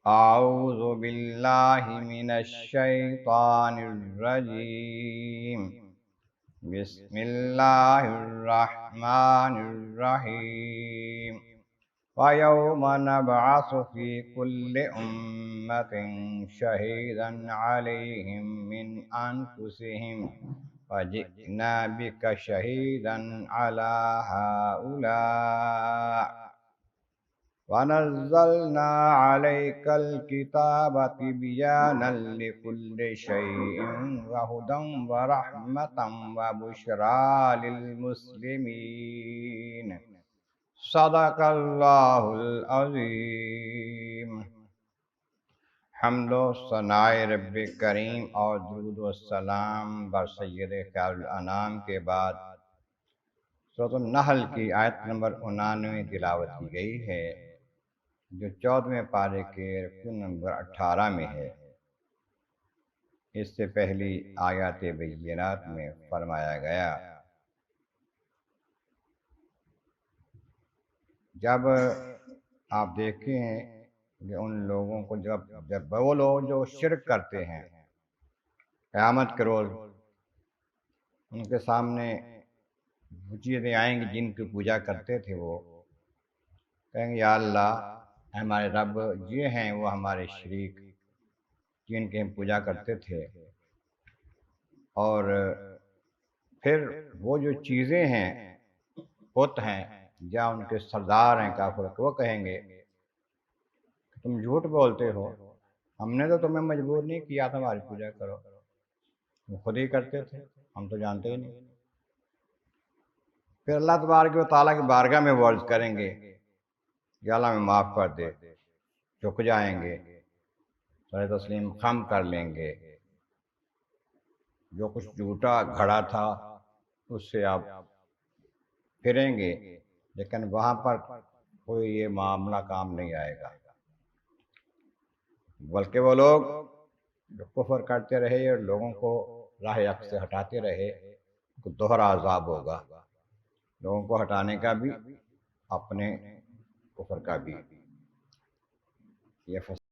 اعوذ باللہ من الشیطان الرجیم، بسم اللہ الرحمن الرحیم۔ وَيَوْمَ نَبْعَثُ فِي كُلِّ أُمَّةٍ شَهِيدًا عَلَيْهِمْ مِنْ أَنْفُسِهِمْ وَجِئْنَا بِكَ شَهِيدًا عَلَى هَؤُلَاءِ وَنَزَّلْنَا عَلَيْكَ الْكِتَابَ تِبْيَانًا لِكُلِّ شَيْءٍ وَهُدًى وَرَحْمَةً وَبُشْرَى لِلْمُسْلِمِينَ۔ صدق اللہ العظیم۔ حمد و ثناء رب کریم اور درود و سلام بر سید خیر الانام کے بعد سورۃ النحل کی آیت نمبر 99 تلاوت کی گئی ہے، جو 14ویں پارے کے رکوع نمبر 18 میں ہے۔ اس سے پہلی آیات بینات میں فرمایا گیا، جب آپ دیکھیں کہ ان لوگوں کو جب وہ لوگ جو شرک کرتے ہیں قیامت کے روز ان کے سامنے وہ چیزیں آئیں گی جن کی پوجا کرتے تھے، وہ کہیں گے یا اللہ ہمارے رب یہ ہیں وہ ہمارے شریک جن کی ہم پوجا کرتے تھے، اور پھر وہ جو چیزیں ہیں بت ہیں یا ان کے سردار ہیں کافر، وہ کہیں گے تم جھوٹ بولتے ہو، ہم نے تو تمہیں مجبور نہیں کیا تھا ہماری پوجا کرو، تم خود ہی کرتے تھے، ہم تو جانتے ہی نہیں۔ پھر اللہ تبارک و تعالیٰ کی بارگاہ میں وہ عرض کریں گے کہ اللہ ہمیں معاف کر دے، جھک جائیں گے، سر تسلیم خم کر لیں گے، جو کچھ جھوٹا گھڑا تھا اس سے آپ پھریں گے، لیکن وہاں پر کوئی یہ معاملہ کام نہیں آئے گا، بلکہ وہ لوگ جو کفر کرتے رہے اور لوگوں کو راہ حق سے ہٹاتے رہے کو دوہرا عذاب ہوگا، لوگوں کو ہٹانے کا بھی اپنے کفر کا بھی۔ یہ